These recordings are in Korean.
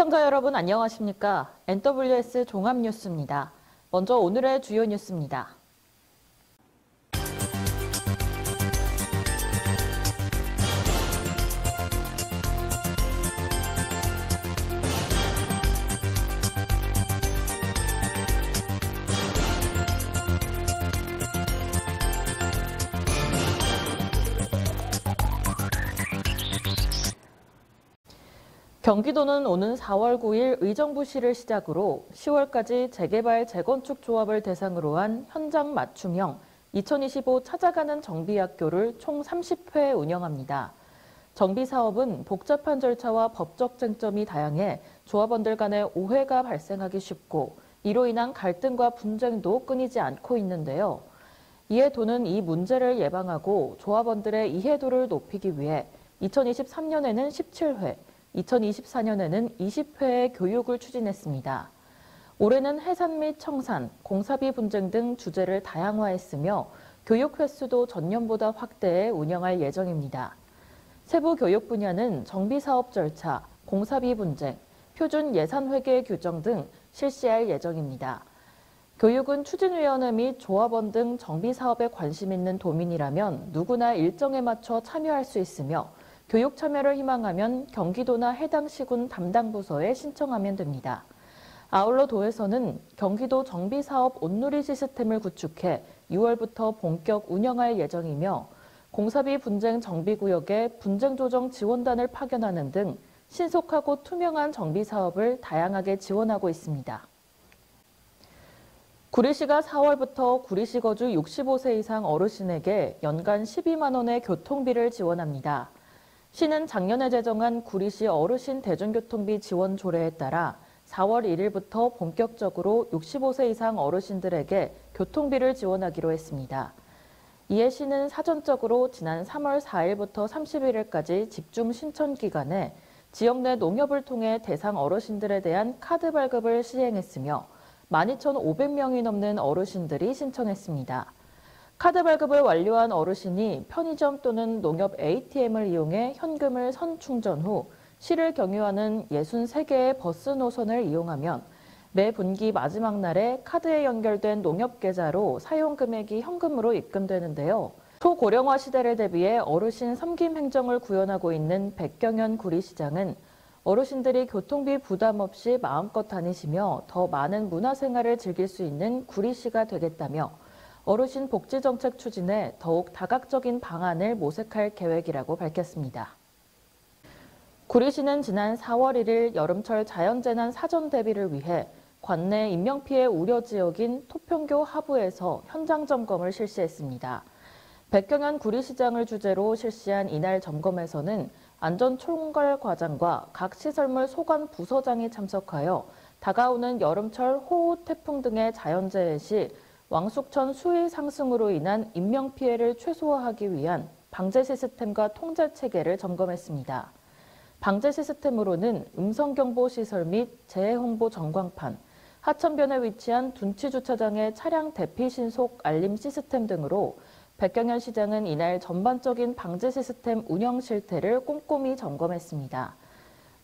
시청자 여러분 안녕하십니까? NWS 종합뉴스입니다. 먼저 오늘의 주요 뉴스입니다. 경기도는 오는 4월 9일 의정부시를 시작으로 10월까지 재개발, 재건축 조합을 대상으로 한 현장 맞춤형 2025 찾아가는 정비학교를 총 30회 운영합니다. 정비사업은 복잡한 절차와 법적 쟁점이 다양해 조합원들 간의 오해가 발생하기 쉽고 이로 인한 갈등과 분쟁도 끊이지 않고 있는데요. 이에 도는 이 문제를 예방하고 조합원들의 이해도를 높이기 위해 2023년에는 17회, 2024년에는 20회의 교육을 추진했습니다. 올해는 해산 및 청산, 공사비 분쟁 등 주제를 다양화했으며 교육 횟수도 전년보다 확대해 운영할 예정입니다. 세부 교육 분야는 정비사업 절차, 공사비 분쟁, 표준 예산 회계 규정 등 실시할 예정입니다. 교육은 추진위원회 및 조합원 등 정비사업에 관심 있는 도민이라면 누구나 일정에 맞춰 참여할 수 있으며 교육 참여를 희망하면 경기도나 해당 시군 담당 부서에 신청하면 됩니다. 아울러 도에서는 경기도 정비사업 온누리 시스템을 구축해 6월부터 본격 운영할 예정이며 공사비 분쟁 정비구역에 분쟁조정 지원단을 파견하는 등 신속하고 투명한 정비사업을 다양하게 지원하고 있습니다. 구리시가 4월부터 구리시 거주 65세 이상 어르신에게 연간 12만 원의 교통비를 지원합니다. 시는 작년에 제정한 구리시 어르신 대중교통비 지원 조례에 따라 4월 1일부터 본격적으로 65세 이상 어르신들에게 교통비를 지원하기로 했습니다. 이에 시는 사전적으로 지난 3월 4일부터 31일까지 집중 신청 기간에 지역 내 농협을 통해 대상 어르신들에 대한 카드 발급을 시행했으며 12,500명이 넘는 어르신들이 신청했습니다. 카드 발급을 완료한 어르신이 편의점 또는 농협 ATM을 이용해 현금을 선충전 후 시를 경유하는 63개의 버스 노선을 이용하면 매 분기 마지막 날에 카드에 연결된 농협 계좌로 사용 금액이 현금으로 입금되는데요. 초고령화 시대를 대비해 어르신 섬김 행정을 구현하고 있는 백경현 구리시장은 어르신들이 교통비 부담 없이 마음껏 다니시며 더 많은 문화생활을 즐길 수 있는 구리시가 되겠다며 어르신 복지정책 추진에 더욱 다각적인 방안을 모색할 계획이라고 밝혔습니다. 구리시는 지난 4월 1일 여름철 자연재난 사전 대비를 위해 관내 인명피해 우려 지역인 토평교 하부에서 현장 점검을 실시했습니다. 백경현 구리시장을 주재로 실시한 이날 점검에서는 안전총괄과장과 각 시설물 소관 부서장이 참석하여 다가오는 여름철 호우, 태풍 등의 자연재해 시 왕숙천 수위 상승으로 인한 인명피해를 최소화하기 위한 방제 시스템과 통제 체계를 점검했습니다. 방제 시스템으로는 음성경보 시설 및 재해홍보 전광판, 하천변에 위치한 둔치주차장의 차량 대피 신속 알림 시스템 등으로 백경현 시장은 이날 전반적인 방제 시스템 운영 실태를 꼼꼼히 점검했습니다.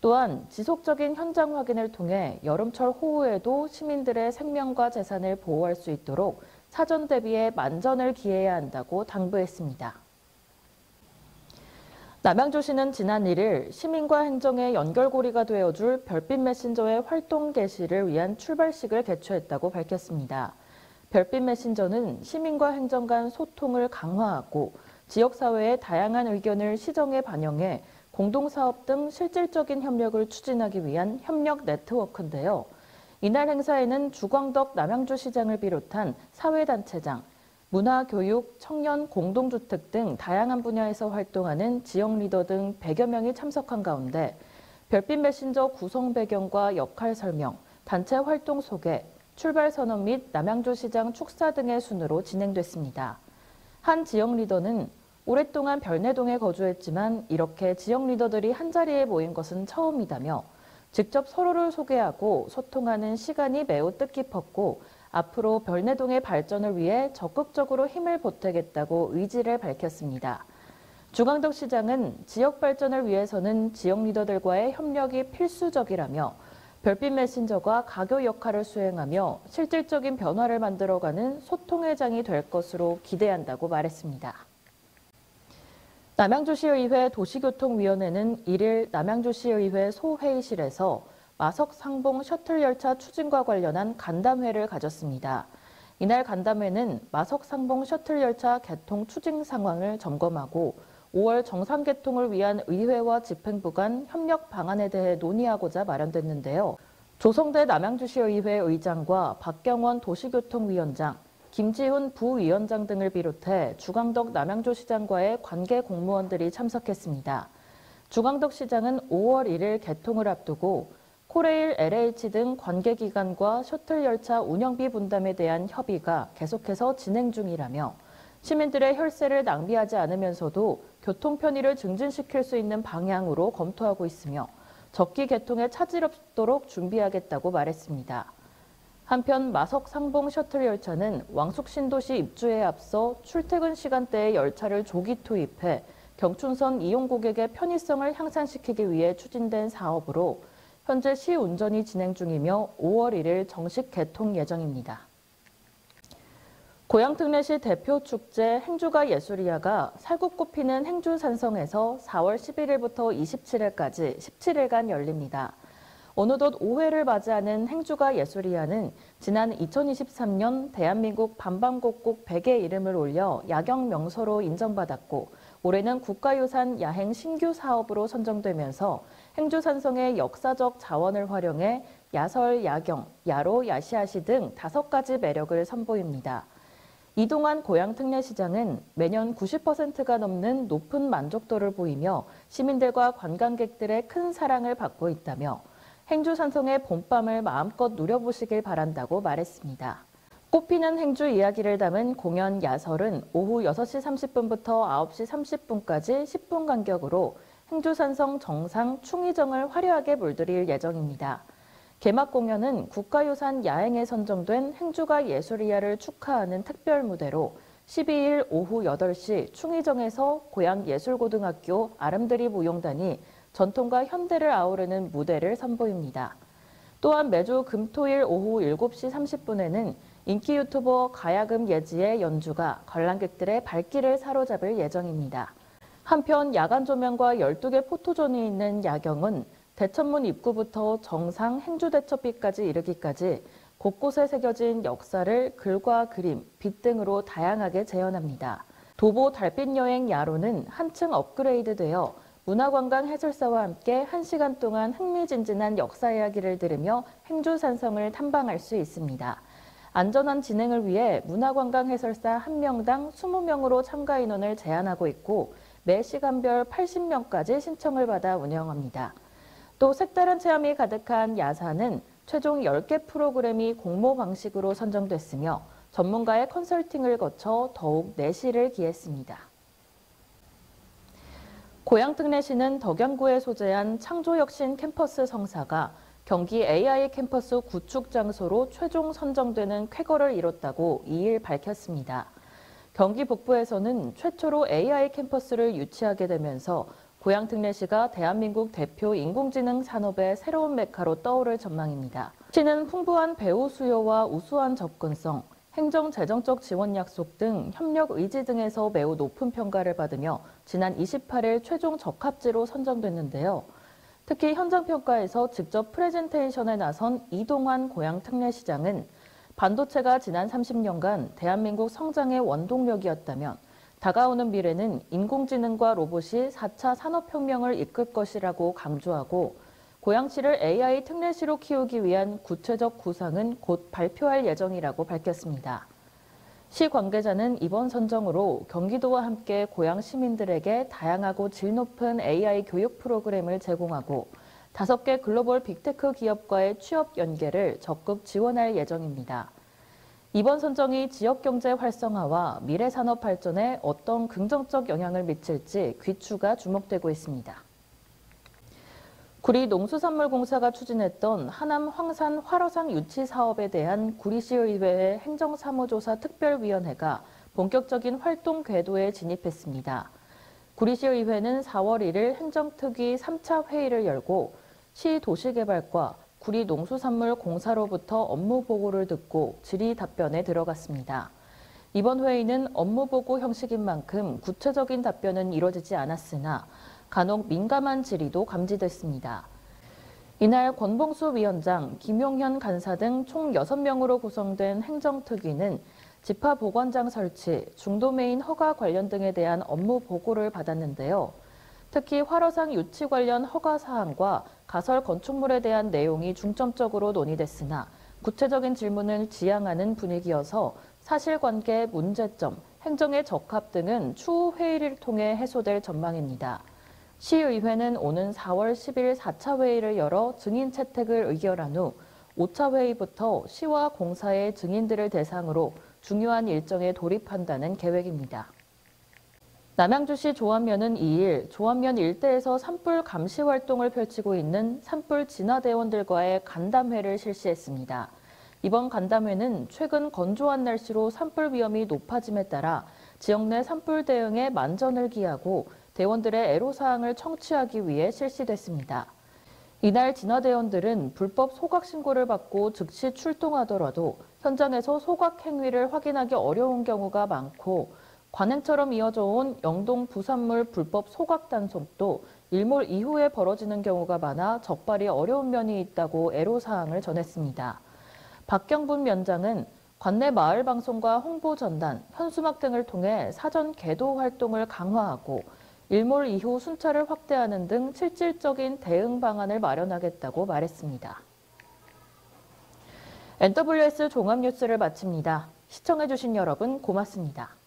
또한 지속적인 현장 확인을 통해 여름철 호우에도 시민들의 생명과 재산을 보호할 수 있도록 사전 대비에 만전을 기해야 한다고 당부했습니다. 남양주시는 지난 1일 시민과 행정의 연결고리가 되어줄 별빛 메신저의 활동 개시를 위한 출발식을 개최했다고 밝혔습니다. 별빛 메신저는 시민과 행정 간 소통을 강화하고 지역사회의 다양한 의견을 시정에 반영해 공동사업 등 실질적인 협력을 추진하기 위한 협력 네트워크인데요. 이날 행사에는 주광덕 남양주시장을 비롯한 사회단체장, 문화, 교육, 청년, 공동주택 등 다양한 분야에서 활동하는 지역 리더 등 100여 명이 참석한 가운데 별빛 메신저 구성 배경과 역할 설명, 단체 활동 소개, 출발 선언 및 남양주시장 축사 등의 순으로 진행됐습니다. 한 지역 리더는 오랫동안 별내동에 거주했지만 이렇게 지역 리더들이 한자리에 모인 것은 처음이다며 직접 서로를 소개하고 소통하는 시간이 매우 뜻깊었고 앞으로 별내동의 발전을 위해 적극적으로 힘을 보태겠다고 의지를 밝혔습니다. 주광덕 시장은 지역 발전을 위해서는 지역 리더들과의 협력이 필수적이라며 별빛 메신저가 가교 역할을 수행하며 실질적인 변화를 만들어가는 소통의 장이 될 것으로 기대한다고 말했습니다. 남양주시의회 도시교통위원회는 1일 남양주시의회 소회의실에서 마석 상봉 셔틀 열차 추진과 관련한 간담회를 가졌습니다. 이날 간담회는 마석 상봉 셔틀 열차 개통 추진 상황을 점검하고 5월 정상 개통을 위한 의회와 집행부 간 협력 방안에 대해 논의하고자 마련됐는데요. 조성대 남양주시의회 의장과 박경원 도시교통위원장, 김지훈 부위원장 등을 비롯해 주광덕 남양주시장과의 관계 공무원들이 참석했습니다. 주광덕 시장은 5월 1일 개통을 앞두고 코레일, LH 등 관계기관과 셔틀 열차 운영비 분담에 대한 협의가 계속해서 진행 중이라며 시민들의 혈세를 낭비하지 않으면서도 교통 편의를 증진시킬 수 있는 방향으로 검토하고 있으며 적기 개통에 차질 없도록 준비하겠다고 말했습니다. 한편 마석 상봉 셔틀 열차는 왕숙 신도시 입주에 앞서 출퇴근 시간대에 열차를 조기 투입해 경춘선 이용 고객의 편의성을 향상시키기 위해 추진된 사업으로 현재 시운전이 진행 중이며 5월 1일 정식 개통 예정입니다. 고양특례시 대표 축제 행주가 예술이야가 살굽꽃피는 행주산성에서 4월 11일부터 27일까지 17일간 열립니다. 어느덧 5회를 맞이하는 행주가 예술이야는 지난 2023년 대한민국 반반곡곡 100의 이름을 올려 야경 명소로 인정받았고 올해는 국가유산 야행 신규 사업으로 선정되면서 행주산성의 역사적 자원을 활용해 야설, 야경, 야로, 야시아시 등 5가지 매력을 선보입니다. 이동환 고양특례시장은 매년 90%가 넘는 높은 만족도를 보이며 시민들과 관광객들의 큰 사랑을 받고 있다며 행주산성의 봄밤을 마음껏 누려보시길 바란다고 말했습니다. 꽃피는 행주 이야기를 담은 공연 야설은 오후 6시 30분부터 9시 30분까지 10분 간격으로 행주산성 정상 충의정을 화려하게 물들일 예정입니다. 개막 공연은 국가유산 야행에 선정된 행주가 예술이야를 축하하는 특별 무대로 12일 오후 8시 충의정에서 고양예술고등학교 아름드리 무용단이 전통과 현대를 아우르는 무대를 선보입니다. 또한 매주 금토일 오후 7시 30분에는 인기 유튜버 가야금 예지의 연주가 관람객들의 발길을 사로잡을 예정입니다. 한편 야간 조명과 12개 포토존이 있는 야경은 대천문 입구부터 정상 행주대첩비까지 이르기까지 곳곳에 새겨진 역사를 글과 그림, 빛 등으로 다양하게 재현합니다. 도보 달빛여행 야로는 한층 업그레이드되어 문화관광 해설사와 함께 1시간 동안 흥미진진한 역사 이야기를 들으며 행주산성을 탐방할 수 있습니다. 안전한 진행을 위해 문화관광 해설사 1명당 20명으로 참가 인원을 제한하고 있고 매 시간별 80명까지 신청을 받아 운영합니다. 또 색다른 체험이 가득한 야사는 최종 10개 프로그램이 공모 방식으로 선정됐으며 전문가의 컨설팅을 거쳐 더욱 내실을 기했습니다. 고양특례시는 덕양구에 소재한 창조혁신 캠퍼스 성사가 경기 AI 캠퍼스 구축 장소로 최종 선정되는 쾌거를 이뤘다고 2일 밝혔습니다. 경기 북부에서는 최초로 AI 캠퍼스를 유치하게 되면서 고양특례시가 대한민국 대표 인공지능 산업의 새로운 메카로 떠오를 전망입니다. 시는 풍부한 배우 수요와 우수한 접근성, 행정 재정적 지원 약속 등 협력 의지 등에서 매우 높은 평가를 받으며 지난 28일 최종 적합지로 선정됐는데요. 특히 현장 평가에서 직접 프레젠테이션에 나선 이동환 고양특례시장은 반도체가 지난 30년간 대한민국 성장의 원동력이었다면 다가오는 미래는 인공지능과 로봇이 4차 산업혁명을 이끌 것이라고 강조하고 고양시를 AI 특례시로 키우기 위한 구체적 구상은 곧 발표할 예정이라고 밝혔습니다. 시 관계자는 이번 선정으로 경기도와 함께 고양 시민들에게 다양하고 질 높은 AI 교육 프로그램을 제공하고 5개 글로벌 빅테크 기업과의 취업 연계를 적극 지원할 예정입니다. 이번 선정이 지역경제 활성화와 미래산업 발전에 어떤 긍정적 영향을 미칠지 귀추가 주목되고 있습니다. 구리농수산물공사가 추진했던 하남 황산 활어상 유치 사업에 대한 구리시의회의 행정사무조사 특별위원회가 본격적인 활동 궤도에 진입했습니다. 구리시의회는 4월 1일 행정특위 3차 회의를 열고 시 도시개발과 구리농수산물공사로부터 업무 보고를 듣고 질의 답변에 들어갔습니다. 이번 회의는 업무 보고 형식인 만큼 구체적인 답변은 이뤄지지 않았으나 간혹 민감한 질의도 감지됐습니다. 이날 권봉수 위원장, 김용현 간사 등 총 6명으로 구성된 행정특위는 집합보관장 설치, 중도메인 허가 관련 등에 대한 업무 보고를 받았는데요. 특히 활어상 유치 관련 허가 사항과 가설 건축물에 대한 내용이 중점적으로 논의됐으나 구체적인 질문을 지양하는 분위기여서 사실관계, 문제점, 행정의 적합 등은 추후 회의를 통해 해소될 전망입니다. 시의회는 오는 4월 10일 4차 회의를 열어 증인 채택을 의결한 후 5차 회의부터 시와 공사의 증인들을 대상으로 중요한 일정에 돌입한다는 계획입니다. 남양주시 조안면은 2일 조안면 일대에서 산불 감시 활동을 펼치고 있는 산불 진화대원들과의 간담회를 실시했습니다. 이번 간담회는 최근 건조한 날씨로 산불 위험이 높아짐에 따라 지역 내 산불 대응에 만전을 기하고 대원들의 애로사항을 청취하기 위해 실시됐습니다. 이날 진화대원들은 불법 소각 신고를 받고 즉시 출동하더라도 현장에서 소각 행위를 확인하기 어려운 경우가 많고 관행처럼 이어져 온 영동 부산물 불법 소각 단속도 일몰 이후에 벌어지는 경우가 많아 적발이 어려운 면이 있다고 애로사항을 전했습니다. 박경분 면장은 관내 마을 방송과 홍보 전단, 현수막 등을 통해 사전 계도 활동을 강화하고 일몰 이후 순찰을 확대하는 등 실질적인 대응 방안을 마련하겠다고 말했습니다. NWS 종합뉴스를 마칩니다. 시청해주신 여러분 고맙습니다.